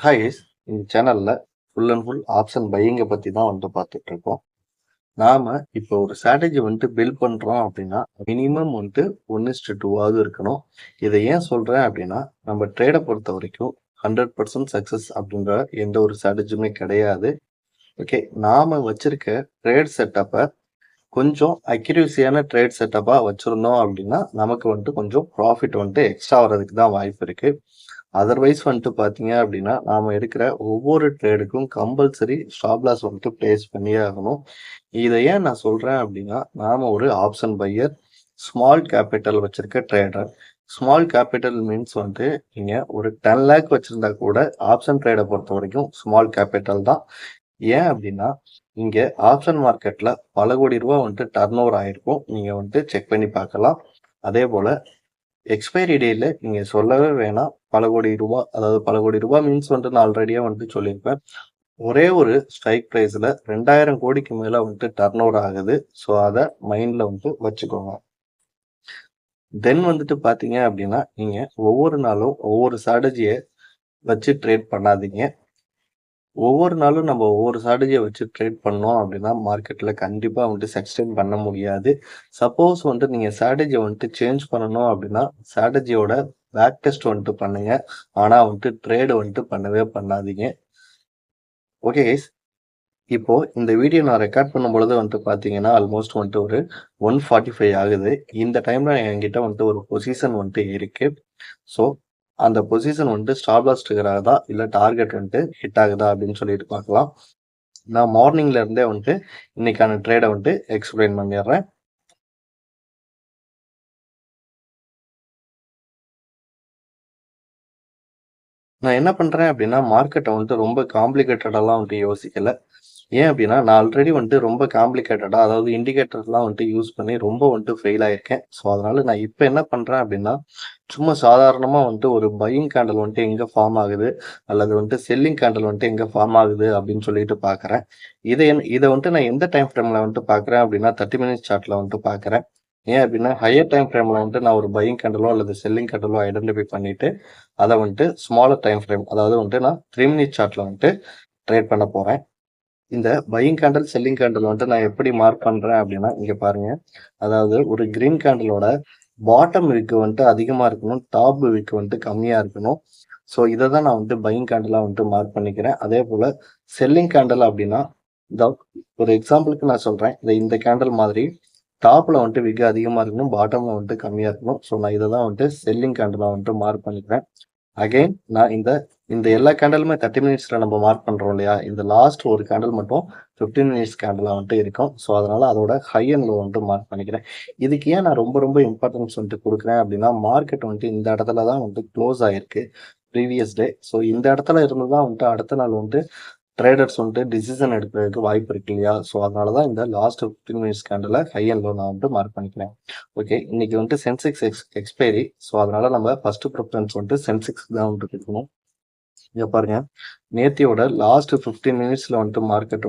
Hi guys, இந்த சேனல்ல full and full option பையிங்கை பற்றி தான் பார்த்துட்டு இருக்கோம். நாம இப்போ ஒரு ஸ்ட்ராட்டஜி பில்ட் பண்ணுறோம் அப்படின்னா மினிமம் 1:2 இருக்கணும். இதை ஏன் சொல்கிறேன் அப்படின்னா நம்ம ட்ரேடை பொறுத்த வரைக்கும் 100% சக்ஸஸ் அப்படின்ற எந்த ஒரு ஸ்ட்ராட்டஜியுமே கிடையாது. ஓகே, நாம வச்சிருக்க ட்ரேட் செட்டப்பை கொஞ்சம் அக்யூரேசியான ட்ரேட் செட்டப்பாக வச்சுருந்தோம் அப்படின்னா நமக்கு கொஞ்சம் ப்ராஃபிட் எக்ஸ்ட்ரா வர்றதுக்கு தான் வாய்ப்பு இருக்குது. அதர்வைஸ் பார்த்தீங்க அப்படின்னா நாம எடுக்கிற ஒவ்வொரு ட்ரேடுக்கும் கம்பல்சரி ஸ்டாப் லாஸ் பிளேஸ் பண்ணியே ஆகணும். இதை ஏன் நான் சொல்றேன் அப்படின்னா நாம ஒரு ஆப்ஷன் பையர், ஸ்மால் கேபிட்டல் வச்சிருக்க ட்ரேடர். ஸ்மால் கேபிட்டல் மீன்ஸ் நீங்க ஒரு 10 லேக் வச்சிருந்தா கூட ஆப்ஷன் ட்ரேடை பொறுத்த வரைக்கும் ஸ்மால் கேபிட்டல் தான். ஏன் அப்படின்னா இங்க ஆப்ஷன் மார்க்கெட்ல பல கோடி ரூபா டர்ன் ஓவர் ஆயிருக்கும். நீங்க செக் பண்ணி பார்க்கலாம். அதே போல எக்ஸ்பைரி டேல நீங்க சொல்லவே வேணாம். பல கோடி ரூபா, அதாவது பல கோடி ரூபா மீன்ஸ் நான் ஆல்ரெடியே சொல்லியிருப்பேன். ஒரே ஒரு ஸ்ட்ரைக் பிரைஸ்ல 2000 கோடிக்கு மேல டர்ன் ஓவர் ஆகுது. ஸோ அதை மைண்ட்ல வச்சுக்கோங்க. தென் பாத்தீங்க அப்படின்னா நீங்க ஒவ்வொரு நாளும் ஒவ்வொரு ஸ்ட்ராட்டஜியை வச்சு ட்ரேட் பண்ணாதீங்க. ஒவ்வொரு நாளும் நம்ம ஒவ்வொரு ஸ்ட்ராட்டஜியை வச்சு ட்ரேட் பண்ணோம் அப்படின்னா மார்க்கெட்டில் கண்டிப்பாக சஸ்டெயின் பண்ண முடியாது. சப்போஸ் நீங்கள் ஸ்ட்ராட்டஜியை சேஞ்ச் பண்ணணும் அப்படின்னா ஸ்ட்ராட்டஜியோட பேக் டெஸ்ட் பண்ணுங்க. ஆனால் ட்ரேடு பண்ணவே பண்ணாதீங்க. ஓகே கைஸ், இப்போ இந்த வீடியோ நான் ரெக்கார்ட் பண்ணும் பொழுது பார்த்தீங்கன்னா ஆல்மோஸ்ட் ஒரு 145 ஆகுது. இந்த டைம்ல என்கிட்ட ஒரு பொசிஷன் இருக்கு. ஸோ அந்த பொசிஷன் ஸ்டாப் லாஸ் ட்ரிகர் ஆகுதா இல்லை டார்கெட் ஹிட் ஆகுதா அப்படின்னு சொல்லிட்டு பார்க்கலாம். நான் மார்னிங்ல இருந்தே இன்னைக்கான ட்ரேடை எக்ஸ்பிளைன் பண்ணிடுறேன். நான் என்ன பண்றேன் அப்படின்னா மார்க்கெட்டை ரொம்ப காம்ப்ளிகேட்டடாலாம் யோசிக்கல. ஏன் அப்படின்னா நான் ஆல்ரெடி ரொம்ப காம்ப்ளிகேட்டடா, அதாவது இண்டிகேட்டர்லாம் யூஸ் பண்ணி ரொம்ப ஃபெயில் ஆயிருக்கேன். ஸோ அதனால நான் இப்போ என்ன பண்றேன் அப்படின்னா சும்மா சாதாரணமா ஒரு பையிங் கேண்டல் எங்க ஃபார்ம் ஆகுது அல்லது செல்லிங் கேண்டல் எங்க ஃபார்ம் ஆகுது அப்படின்னு சொல்லிட்டு பாக்குறேன். இதை நான் எந்த டைம் ஃப்ரேம்ல பாக்குறேன் அப்படின்னா 30 மினிட்ஸ் சார்ட்ல பாக்குறேன். ஏன் அப்படின்னா ஹையர் டைம் ஃப்ரேம்ல நான் ஒரு பையிங் கேண்டலோ அல்லது செல்லிங் கேண்டலோ ஐடென்டிஃபை பண்ணிட்டு அதை ஸ்மாலர் டைம் ஃப்ரேம், அதாவது நான் 3 மினிட் சார்ட்ல ட்ரேட் பண்ண போறேன். இந்த பையிங் கேண்டல் செல்லிங் கேண்டல் நான் எப்படி மார்க் பண்றேன் அப்படின்னா இங்க பாருங்க. அதாவது ஒரு கிரீன் கேண்டலோட பாட்டம் விக் அதிகமா இருக்கணும், டாப் விக் கம்மியா இருக்கணும். ஸோ இதை தான் நான் பையிங் கேண்டலா மார்க் பண்ணிக்கிறேன். அதே போல செல்லிங் கேண்டல் அப்படின்னா இந்த ஒரு எக்ஸாம்பிளுக்கு நான் சொல்றேன். இந்த கேண்டல் மாதிரி டாப்ல விக் அதிகமா இருக்கணும், பாட்டம்ல கம்மியா இருக்கணும். ஸோ நான் இதை தான் செல்லிங் கேண்டலா மார்க் பண்ணிக்கிறேன். அகைன் நான் இந்த இந்த எல்லா கேண்டலுமே 30 மினிட்ஸ்ல நம்ம மார்க் பண்றோம் இல்லையா, இந்த லாஸ்ட் ஒரு கேண்டல் மட்டும் 15 மினிட்ஸ் கேண்டலா இருக்கும். ஸோ அதனால அதோட ஹை அண்ட் லோ மார்க் பண்ணிக்கிறேன். இதுக்கு ஏன் நான் ரொம்ப ரொம்ப இம்பார்ட்டன்ஸ் கொடுக்குறேன் அப்படின்னா மார்க்கெட் இந்த இடத்துல தான் க்ளோஸ் ஆயிருக்கு ப்ரீவியஸ் டே. ஸோ இந்த இடத்துல இருந்து தான் அடுத்த நாள் ட்ரேடர்ஸ் டிசிஷன் எடுக்கிறதுக்கு வாய்ப்பு இருக்கு இல்லையா. ஸோ அதனால தான் இந்த last 15 minutes candle high and low நான் மார்க் பண்ணிக்கிறேன். ஓகே, இன்னைக்கு சென்செக்ஸ் எக்ஸ்பைரி. ஸோ அதனால நம்ம ஃபர்ஸ்ட் ப்ரிஃபரன்ஸ் சென்செக்ஸ் தான் கொடுக்கணும். இங்க பாருங்க, நேத்தியோட லாஸ்ட் 15 மினிட்ஸ்ல மார்க்கெட்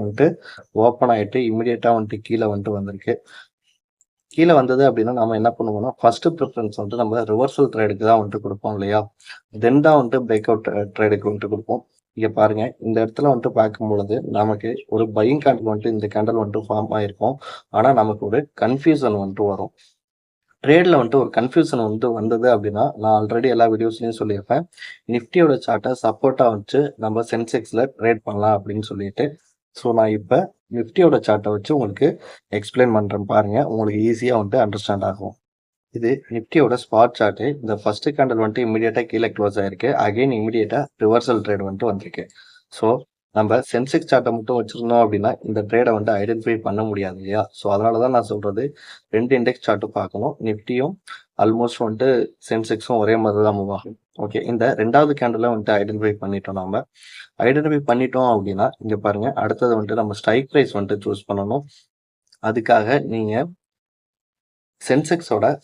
ஓப்பன் ஆயிட்டு இமிடியேட்டா கீழே வந்திருக்கு. கீழே வந்தது அப்படின்னா நம்ம என்ன பண்ணுவோம்னா ஃபர்ஸ்ட் ப்ரிஃபரன்ஸ் நம்ம ரிவர்சல் ட்ரேடுக்கு தான் கொடுப்போம் இல்லையா. தென் தான் பிரேக் அவுட் ட்ரேடுக்கு கொடுப்போம். இங்க பாருங்க, இந்த இடத்துல பார்க்கும் பொழுது நமக்கு ஒரு பையிங் கேண்டில் இந்த கேண்டில் ஃபார்ம் ஆயிருக்கும். ஆனா நமக்கு ஒரு கன்ஃபியூசன் வரும். ட்ரேட்ல ஒரு கன்ஃபியூசன் வந்தது அப்படின்னா நான் ஆல்ரெடி எல்லா வீடியோஸ்லயும் சொல்லியிருப்பேன். நிஃப்டியோட சார்ட்டை சப்போர்ட்டா வச்சு நம்ம சென்செக்ஸ்ல ட்ரேட் பண்ணலாம் அப்படின்னு சொல்லிட்டு. ஸோ நான் இப்போ நிஃப்டியோட சார்ட்டை வச்சு உங்களுக்கு எக்ஸ்பிளைன் பண்றேன் பாருங்க, உங்களுக்கு ஈஸியா அண்டர்ஸ்டாண்ட் ஆகும். இது நிஃப்டியோட ஸ்பாட் சார்ட்டு. இந்த ஃபர்ஸ்ட் கேண்டல் இமீடியட்டா கீழே க்ளோஸ் ஆயிருக்கு. அகைன் இமீடியட்டா ரிவர்சல் ட்ரேட் வந்திருக்கு. ஸோ நம்ம சென்செக்ஸ் சார்ட்டை மட்டும் வச்சிருந்தோம் அப்படின்னா இந்த ட்ரேடை ஐடென்டிஃபை பண்ண முடியாது இல்லையா. ஸோ அதனால தான் நான் சொல்றது 2 இண்டெக்ஸ் சார்ட்டும் பார்க்கணும். நிஃப்டியும் ஆல்மோஸ்ட் சென்செக்ஸும் ஒரே மாதிரி தான் மூவ் ஆகும். ஓகே, இந்த ரெண்டாவது கேண்டலை ஐடென்டிஃபை பண்ணிட்டோம். நம்ம ஐடென்டிஃபை பண்ணிட்டோம் அப்படின்னா இங்க பாருங்க, அடுத்தது நம்ம ஸ்ட்ரைக் ப்ரைஸ் சூஸ் பண்ணணும். அதுக்காக நீங்க சென்செக்ஸோட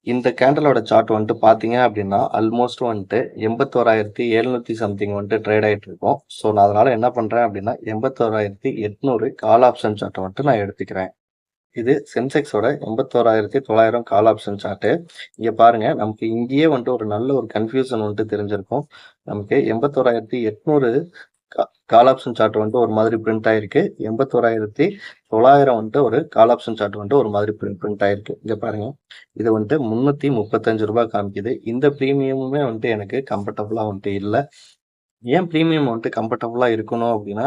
இந்த கேண்டலோட சார்ட் பார்த்தீங்க அப்படின்னா ஆல்மோஸ்ட் 81,700 சம்திங் ட்ரேட் ஆகிட்டு இருக்கும். ஸோ நான் அதனால என்ன பண்ணுறேன் அப்படின்னா 81,800 கால் ஆப்ஷன் சார்ட்டை நான் எடுத்துக்கிறேன். இது சென்செக்ஸோட 81,900 கால் ஆப்ஷன் சார்ட்டு. இங்க பாருங்க, நமக்கு இங்கேயே வந்துட்டு ஒரு நல்ல ஒரு கன்ஃப்யூஷன் வந்துட்டு தெரிஞ்சிருக்கும். நமக்கு 81,800 கால் ஆப்ஷன் சார்ட் வந்துட்டு ஒரு மாதிரி பிரிண்ட் ஆயிருக்கு. 81,900 வந்துட்டு ஒரு கால் ஆப்ஷன் சார்ட் வந்துட்டு ஒரு மாதிரி பிரிண்ட் ஆயிருக்கு. இங்க பாருங்க, இது வந்துட்டு ரூ. 335 காமிக்குது. இந்த பிரீமியமுமே வந்துட்டு எனக்கு கம்ஃபர்டபுளா வந்துட்டு இல்ல. ஏன் பிரீமியம் வந்துட்டு கம்ஃபர்டபுளா இருக்கணும் அப்படின்னா,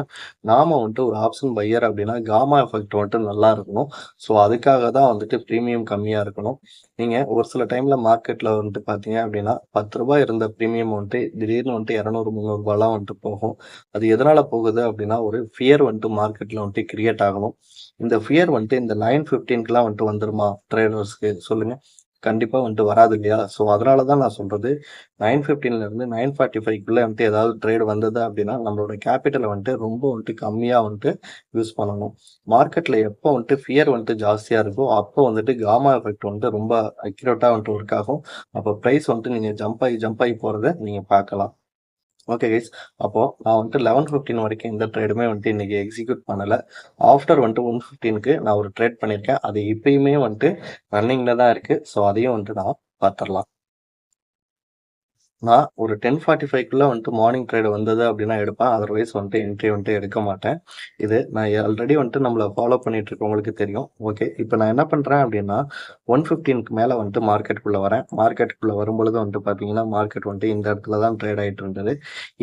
நாம வந்துட்டு ஒரு ஆப்ஷன் பையர் அப்படின்னா, காமா எஃபெக்ட் வந்துட்டு நல்லா இருக்கணும். ஸோ அதுக்காக தான் வந்துட்டு பிரீமியம் கம்மியா இருக்கணும். நீங்க ஒரு சில டைம்ல மார்க்கெட்ல வந்துட்டு பார்த்தீங்க அப்படின்னா, ரூ. 10 இருந்த பிரீமியம் வந்துட்டு திடீர்னு வந்துட்டு 200, ரூ. 300லாம் வந்துட்டு போகும். அது எதனால போகுது அப்படின்னா, ஒரு ஃபியர் வந்துட்டு மார்க்கெட்ல வந்துட்டு கிரியேட் ஆகணும். இந்த ஃபியர் வந்துட்டு இந்த 9:15க்குலாம் வந்துட்டு வந்துருமா ட்ரேடர்ஸ்க்கு சொல்லுங்க? கண்டிப்பா வந்துட்டு வராது இல்லையா? ஸோ அதனால தான் நான் சொல்றது 9:15ல இருந்து 9:45க்குள்ள வந்துட்டு ஏதாவது ட்ரேட் வந்தது அப்படின்னா, நம்மளோட கேப்பிட்டல வந்துட்டு ரொம்ப வந்துட்டு கம்மியா வந்துட்டு யூஸ் பண்ணணும். மார்க்கெட்ல எப்போ வந்துட்டு ஃபியர் வந்துட்டு ஜாஸ்தியா இருக்கோ, அப்போ வந்துட்டு காமா எஃபெக்ட் வந்துட்டு ரொம்ப அக்யூரேட்டா வந்துட்டு ஒர்க் ஆகும். அப்போ பிரைஸ் வந்துட்டு நீங்க ஜம்ப் ஆகி போறத நீங்க பார்க்கலாம். Okay guys. அப்போ நான் வந்துட்டு 11:15 வரைக்கும் எந்த ட்ரேடுமே வந்துட்டு இன்னைக்கு எக்ஸிக்யூட் பண்ணல. ஆஃப்டர் வந்துட்டு 1:15க்கு நான் ஒரு ட்ரேட் பண்ணியிருக்கேன். அது இப்பயுமே வந்துட்டு ரன்னிங்ல தான் இருக்கு. ஸோ அதையும் வந்துட்டு நான் பார்த்துரலாம். நான் ஒரு 10:45க்குள்ள வந்துட்டு மார்னிங் ட்ரேட் வந்தது அப்படின்னா எடுப்பேன். அதர்வைஸ் வந்துட்டு என்ட்ரி வந்துட்டு எடுக்க மாட்டேன். இது நான் ஆல்ரெடி வந்துட்டு நம்மள ஃபாலோ பண்ணிட்டு இருக்கவங்களுக்கு தெரியும். ஓகே. இப்போ நான் என்ன பண்றேன் அப்படின்னா, 1:15க்கு மேல வந்துட்டு மார்க்கெட்டுக்குள்ள வரேன். மார்க்கெட்டுக்குள்ள வரும்பொழுது வந்துட்டு பார்த்தீங்கன்னா, மார்க்கெட் வந்துட்டு இந்த இடத்துல தான் ட்ரேட் ஆயிட்டு இருந்தது.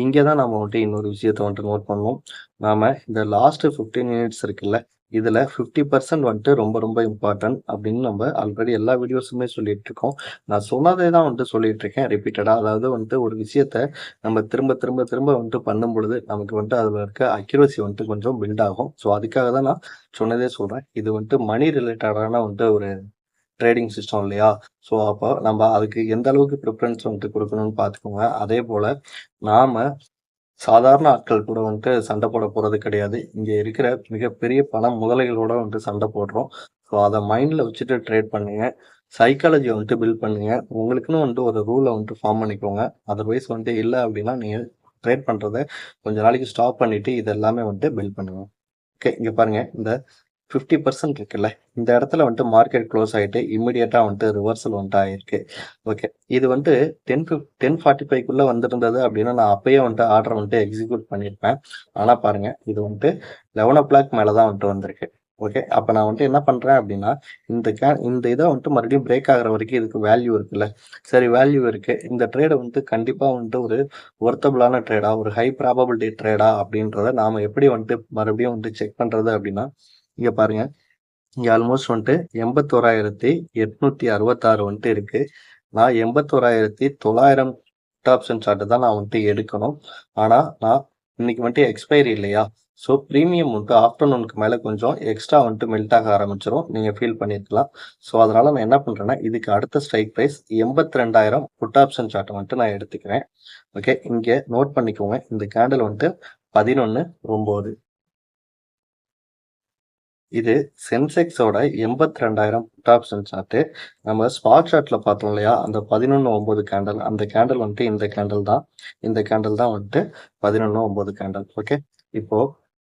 இங்க தான் நம்ம வந்துட்டு இன்னொரு விஷயத்த வந்துட்டு நோட் பண்ணணும். நாம இந்த லாஸ்ட் 15 மினிட்ஸ் இருக்குல்ல, இதுல 50% வந்துட்டு ரொம்ப ரொம்ப இம்பார்ட்டன்ட் அப்படின்னு நம்ம ஆல்ரெடி எல்லா வீடியோஸுமே சொல்லிட்டு இருக்கோம். நான் சொன்னதே தான் வந்துட்டு சொல்லிட்டு இருக்கேன் ரிப்பீட்டடா. அதாவது வந்துட்டு ஒரு விஷயத்த நம்ம திரும்ப திரும்ப திரும்ப வந்துட்டு பண்ணும் பொழுது நமக்கு வந்துட்டு அதுல இருக்க அக்யூரசி வந்துட்டு கொஞ்சம் பில்ட் ஆகும். ஸோ அதுக்காக தான் நான் சொன்னதே சொல்றேன். இது வந்துட்டு மணி ரிலேட்டடான வந்துட்டு ஒரு ட்ரேடிங் சிஸ்டம் இல்லையா? ஸோ அப்போ நம்ம அதுக்கு எந்த அளவுக்கு ப்ரிஃபரன்ஸ் வந்துட்டு கொடுக்கணும்னு பார்த்துக்கோங்க. அதே போல நாம சாதாரண ஆட்கள் கூட வந்துட்டு சண்டை போட போறது கிடையாது. இங்க இருக்கிற மிகப்பெரிய பண முதலைகளோட வந்துட்டு சண்டை போடுறோம். ஸோ அத மைண்ட்ல வச்சுட்டு ட்ரேட் பண்ணுங்க. சைக்காலஜிய வந்துட்டு பில்ட் பண்ணுங்க. உங்களுக்குன்னு வந்துட்டு ஒரு ரூல வந்துட்டு ஃபார்ம் பண்ணிக்கோங்க. அதர்வைஸ் வந்துட்டு இல்ல அப்படின்னா, நீங்க ட்ரேட் பண்றத கொஞ்ச நாளைக்கு ஸ்டாப் பண்ணிட்டு இது எல்லாமே வந்துட்டு பில்ட் பண்ணுங்க. ஓகே. இங்க பாருங்க. இந்த 50% இருக்குல்ல, இந்த இடத்துல வந்துட்டு மார்க்கெட் க்ளோஸ் ஆயிட்டு இமிடியேட்டா வந்துட்டு ரிவர்சல் வந்துட்டு ஆயிருக்கு. ஓகே. இது வந்துட்டு 10:45க்குள்ள வந்திருந்தது அப்படின்னா, நான் அப்பயே வந்துட்டு ஆர்டர் வந்துட்டு எக்ஸிக்யூட் பண்ணியிருப்பேன். ஆனா பாருங்க, இது வந்துட்டு 11:00 மேல தான் வந்துட்டு வந்திருக்கு. ஓகே. அப்ப நான் வந்துட்டு என்ன பண்றேன் அப்படின்னா, இந்த இத வந்துட்டு மறுபடியும் பிரேக் ஆகுற வரைக்கும் இதுக்கு வேல்யூ இருக்குல்ல. சரி வேல்யூ இருக்கு. இந்த ட்ரேட வந்துட்டு கண்டிப்பா வந்துட்டு ஒரு வொர்த்தபிளான ட்ரேடா, ஒரு ஹை ப்ராபபிலிட்டி ட்ரேடா அப்படின்றத நாம எப்படி வந்துட்டு மறுபடியும் வந்துட்டு செக் பண்றது அப்படின்னா, இங்க பாருங்க. இங்க ஆல்மோஸ்ட் வந்துட்டு 81,866 வந்துட்டு இருக்கு. நான் 81,900 புட் ஆப்ஷன் சார்ட் தான் நான் வந்துட்டு எடுக்கணும். ஆனா, நான் இன்னைக்கு வந்துட்டு எக்ஸ்பைரி இல்லையா? ஸோ பிரீமியம் வந்துட்டு ஆஃப்டர்நூனுக்கு மேல கொஞ்சம் எக்ஸ்ட்ரா வந்துட்டு மெல்ட் ஆக ஆரம்பிச்சிரும். நீங்க ஃபீல் பண்ணியிருக்கலாம். ஸோ அதனால நான் என்ன பண்றேன்னா, இதுக்கு அடுத்த strike price 82,000 put option chart வந்துட்டு நான் எடுத்துக்கிறேன். ஓகே. இங்க நோட் பண்ணிக்கோங்க. இந்த கேண்டில் வந்துட்டு 11,900. இது சென்செக்ஸோட 82,000 புட் ஆப்ஷன் சார்ட்டு. நம்ம ஸ்பாட் சார்ட்ல பார்த்தோம் இல்லையா? அந்த 11,900 கேண்டில். அந்த கேண்டில் வந்துட்டு இந்த கேண்டில் தான். இந்த கேண்டில் தான் வந்துட்டு 11,900 கேண்டில். ஓகே. இப்போ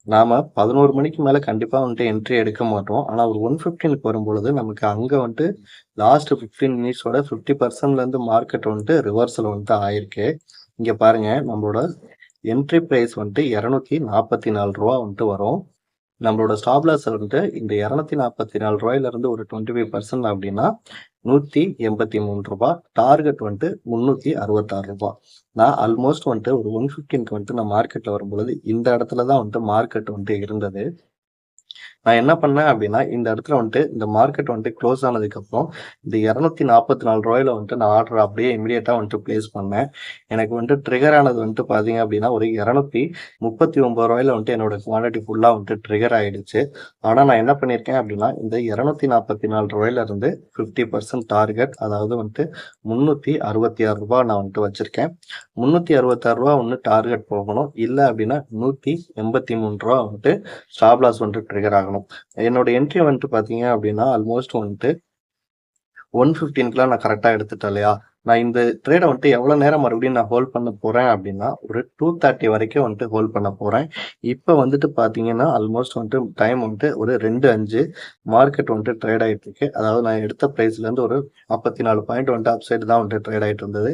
நாம 11 மணிக்கு மேல கண்டிப்பா வந்துட்டு என்ட்ரி எடுக்க மாட்டோம். ஆனா ஒரு 1:15க்கு வரும்பொழுது நமக்கு அங்க வந்துட்டு லாஸ்ட் 15 மினிட்ஸோட 50%லேருந்து மார்க்கெட் வந்துட்டு ரிவர்சல் வந்துட்டு ஆயிருக்கு. இங்க பாருங்க நம்மளோட என்ட்ரி பிரைஸ் வந்துட்டு ரூ. 244 வந்துட்டு வரும். நம்மளோட ஸ்டாப் லாஸ் வந்துட்டு இந்த ரூ. 244 ஒரு 25% அப்படின்னா ரூ. 183. டார்கெட் வந்துட்டு ரூ. 366. நான் ஆல்மோஸ்ட் வந்துட்டு ஒரு 1:15க்கு வந்துட்டு நான் மார்க்கெட்ல வரும்பொழுது இந்த இடத்துல தான் வந்துட்டு மார்க்கெட் வந்துட்டு இருந்தது. நான் என்ன பண்ணேன் அப்படின்னா, இந்த இடத்துல வந்துட்டு இந்த மார்க்கெட் வந்துட்டு க்ளோஸ் ஆனதுக்கப்புறம், இந்த ரூ. 244 வந்துட்டு நான் ஆர்டர் அப்படியே இமிடியேட்டா வந்துட்டு பிளேஸ் பண்ணேன். எனக்கு வந்துட்டு ட்ரிகர் ஆனது வந்துட்டு பார்த்தீங்க அப்படின்னா, ஒரு ரூ. 239 வந்துட்டு என்னோட குவான்டிட்டி ஃபுல்லா வந்துட்டு ட்ரிகர் ஆயிடுச்சு. ஆனா நான் என்ன பண்ணியிருக்கேன் அப்படின்னா, இந்த ரூ. 244 50% டார்கெட் அதாவது வந்துட்டு ரூ. 366 நான் வந்துட்டு வச்சிருக்கேன். ரூ. 366 ஒண்ணு டார்கெட் போகணும். இல்ல அப்படின்னா ரூ. 183 வந்துட்டு ஸ்டாப் லாஸ் வந்துட்டு ட்ரிகர் ஆகணும். என்னோட என்ட்ரி வந்துட்டு பார்த்தீங்க அப்படின்னா, ஆல்மோஸ்ட் வந்துட்டு 1:15க்குலாம் நான் கரெக்ட்டா எடுத்துட்டேன் இல்லையா? நான் இந்த ட்ரேட வந்துட்டு எவ்வளோ நேரம் மறுபடியும் நான் ஹோல்ட் பண்ண போறேன் அப்படின்னா, ஒரு 2:30 வரைக்கும் வந்துட்டு ஹோல்ட் பண்ண போறேன். இப்ப வந்துட்டு பார்த்தீங்கன்னா, ஆல்மோஸ்ட் வந்துட்டு டைம் வந்துட்டு ஒரு 2:05 மார்க்கெட் வந்துட்டு ட்ரேட் ஆயிட்டு இருக்கு. அதாவது நான் எடுத்த பிரைஸ்லேருந்து ஒரு 44 பாயிண்ட் வந்துட்டு அப் சைடு தான் வந்துட்டு ட்ரேட் ஆயிட்டு இருந்தது.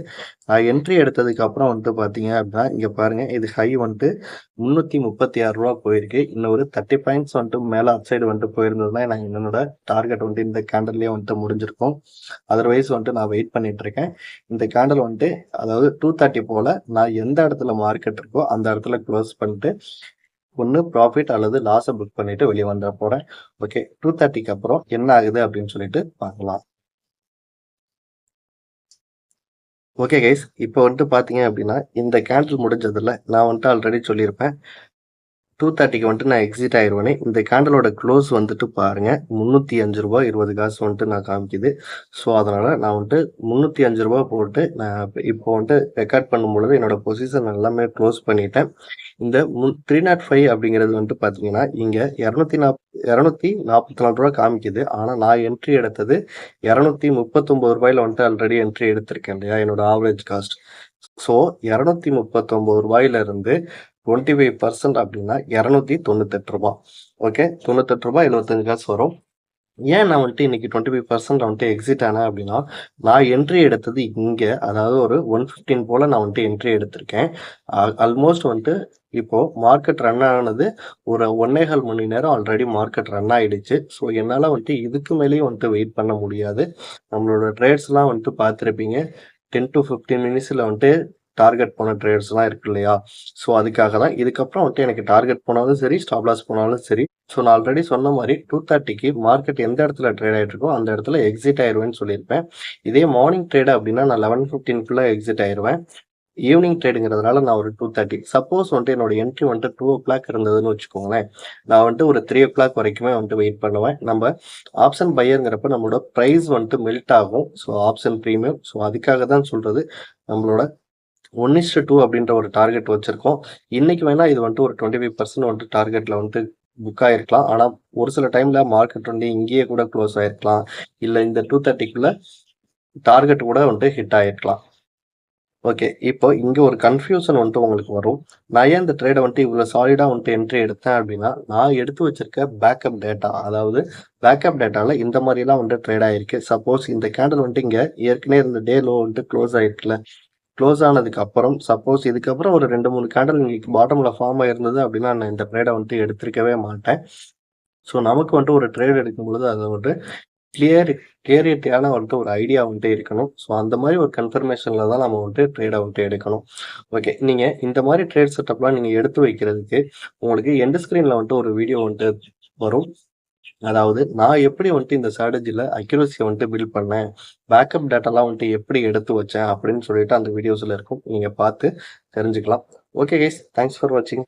நான் என்ட்ரி எடுத்ததுக்கு அப்புறம் வந்துட்டு பார்த்தீங்க அப்படின்னா, இங்க பாருங்க இது ஹை வந்துட்டு ரூ. 336 போயிருக்கு. இன்னும் ஒரு 30 பாயிண்ட்ஸ் வந்துட்டு மேல அப் சைடு வந்துட்டு போயிருந்ததுன்னா, நான் என்னோட டார்கெட் வந்துட்டு இந்த கேண்டல்லயே வந்துட்டு முடிஞ்சிருக்கும். அதர்வைஸ் வந்துட்டு நான் வெயிட் பண்ணிட்டு இருக்கேன். இந்த கேண்டில் வந்துட்டு அதாவது 2:30 போல நான் எந்த இடத்துல மார்க்கெட் இருக்கோ அந்த இடத்துல க்ளோஸ் பண்ணிட்டு ஒண்ணு ப்ராஃபிட் அல்லது லாஸ புக் பண்ணிட்டு வெளிய வந்துற போறேன். ஓகே. 2:30க்கு அப்புறம் என்ன ஆகுது அப்படின்னு சொல்லிட்டு பார்க்கலாம். Okay guys. இப்போ வந்துட்டு பார்த்தீங்க அப்படின்னா, இந்த கேண்டில் முடிஞ்சதுல நான் வந்துட்டு ஆல்ரெடி சொல்லியிருப்பேன். 2:30க்கு வந்துட்டு நான் எக்ஸிட் ஆயிருவேன்னு. இந்த கேண்டலோட க்ளோஸ் வந்துட்டு பாருங்க. ரூ. 305.20 வந்துட்டு நான் காமிக்குது. ஸோ, அதனால நான் வந்துட்டு ரூ. 305 போட்டு நான் இப்போ வந்துட்டு ரெக்கார்ட் பண்ணும்பொழுது என்னோட பொசிஷன் எல்லாமே க்ளோஸ் பண்ணிட்டேன். இந்த 305 அப்படிங்கிறது வந்துட்டு பார்த்தீங்கன்னா, இங்க ரூ. 244 காமிக்குது. ஆனா நான் என்ட்ரி எடுத்தது ரூ. 239 வந்துட்டு ஆல்ரெடி என்ட்ரி எடுத்திருக்கேன் இல்லையா? என்னோட ஆவரேஜ் காஸ்ட். ஸோ, ரூ. 239 இருந்து 25% அப்படின்னா ரூ. 298. ஓகே. ரூ. 98.75 வரும். ஏன் நான் வந்துட்டு இன்னைக்கு 25% வந்துட்டு எக்ஸிட் ஆனேன் அப்படின்னா, நான் என்ட்ரி எடுத்தது இங்க. அதாவது ஒரு 115 போல நான் வந்துட்டு என்ட்ரி எடுத்திருக்கேன். ஆல்மோஸ்ட் வந்துட்டு இப்போ மார்க்கெட் ரன் ஆனது ஒரு 1 1/2 மணி நேரம் ஆல்ரெடி மார்க்கெட் ரன் ஆயிடுச்சு. ஸோ, என்னால வந்துட்டு இதுக்கு மேலேயும் வந்துட்டு வெயிட் பண்ண முடியாது. நம்மளோட ட்ரேட்ஸ்லாம் வந்துட்டு பார்த்துருப்பீங்க. 10 to 15 மினிட்ஸ்ல வந்துட்டு டார்கெட் போன ட்ரேட்ஸ்லாம் இருக்கு இல்லையா? ஸோ, அதுக்காக தான். இதுக்கப்புறம் வந்துட்டு எனக்கு டார்கெட் போனாலும் சரி, ஸ்டாப் லாஸ் போனாலும் சரி. ஸோ, நான் ஆல்ரெடி சொன்ன மாரி 2:30க்கு மார்க்கெட் எந்த இடத்துல ட்ரேட் ஆயிட்டு இருக்கோ, அந்த இடத்துல எக்ஸிட் ஆயிருவேன்னு சொல்லியிருப்பேன். இதே மார்னிங் ட்ரேட் அப்படின்னா நான் 11:15க்குள்ள எக்ஸிட் ஆயிருவேன். ஈவினிங் ட்ரேடுங்கிறதுனால நான் ஒரு 2:30 சப்போஸ் வந்துட்டு என்னோட என்ட்ரி வந்துட்டு 2:00 இருந்ததுன்னு வச்சுக்கோங்களேன். நான் வந்துட்டு ஒரு 3:00 வரைக்குமே வந்துட்டு வெயிட் பண்ணுவேன். நம்ம ஆப்ஷன் பையர்ங்கிறப்ப நம்மளோட பிரைஸ் வந்துட்டு மெல்ட் ஆகும். So, option premium. ஸோ, அதுக்காக தான் சொல்றது. நம்மளோட 1:2 அப்படின்ற ஒரு டார்கெட் வச்சிருக்கோம். இன்னைக்கு வேணா இது வந்துட்டு ஒரு 25% வந்துட்டு டார்கெட்ல வந்துட்டு புக் ஆயிருக்கலாம். ஆனா ஒரு சில டைம்ல மார்க்கெட் வந்து இங்கேயே கூட க்ளோஸ் ஆயிருக்கலாம். இல்ல இந்த 2:30க்குள்ள டார்கெட் கூட வந்துட்டு ஹிட் ஆயிருக்கலாம். ஓகே. இப்போ இங்க ஒரு கன்ஃப்யூஷன் வந்துட்டு உங்களுக்கு வரும். நான் ஏன் இந்த ட்ரேட வந்துட்டு இவ்வளோ சாலிடா வந்துட்டு என்ட்ரி எடுத்தேன் அப்படின்னா, நான் எடுத்து வச்சிருக்க பேக்கப் டேட்டா. அதாவது பேக்கப் டேட்டால இந்த மாரிலாம் வந்துட்டு ட்ரேட் ஆயிருக்கு. சப்போஸ் இந்த கேண்டில் வந்துட்டு இங்க ஏற்கனவே இருந்த டே லோ வந்துட்டு க்ளோஸ் ஆயிருக்குல்ல. க்ளோஸ் ஆனதுக்கு அப்புறம் சப்போஸ் இதுக்கப்புறம் ஒரு 2, 3 கேண்டில் உங்களுக்கு பாட்டம்ல ஃபார்ம் ஆயிருந்தது அப்படின்னா, நான் இந்த ட்ரேட வந்துட்டு எடுத்திருக்கவே மாட்டேன். ஸோ, நமக்கு வந்துட்டு ஒரு ட்ரேட் எடுக்கும்பொழுது அத வந்துட்டு கிளியரிட்டியான வந்துட்டு ஒரு ஐடியா வந்துட்டு இருக்கணும். ஸோ, அந்த மாரி ஒரு கன்ஃபர்மேஷன்ல தான் நம்ம வந்துட்டு ட்ரேட வந்துட்டு எடுக்கணும். ஓகே. நீங்க இந்த மாரி ட்ரேட் செட்டப்லாம் நீங்க எடுத்து வைக்கிறதுக்கு உங்களுக்கு எண்ட் ஸ்க்ரீன்ல வந்துட்டு ஒரு வீடியோ வந்துட்டு வரும். அதாவது நான் எப்படி வந்துட்டு இந்த ஸ்ட்ராட்டஜில அக்யூரசிய வந்துட்டு பில்ட் பண்ணேன். பேக்கப் டேட்டாலாம் வந்துட்டு எப்படி எடுத்து வச்சேன் அப்படின்னு சொல்லிட்டு அந்த வீடியோஸ்ல இருக்கும். நீங்க பார்த்து தெரிஞ்சுக்கலாம். Okay guys. தேங்க்ஸ் ஃபார் வாட்சிங்.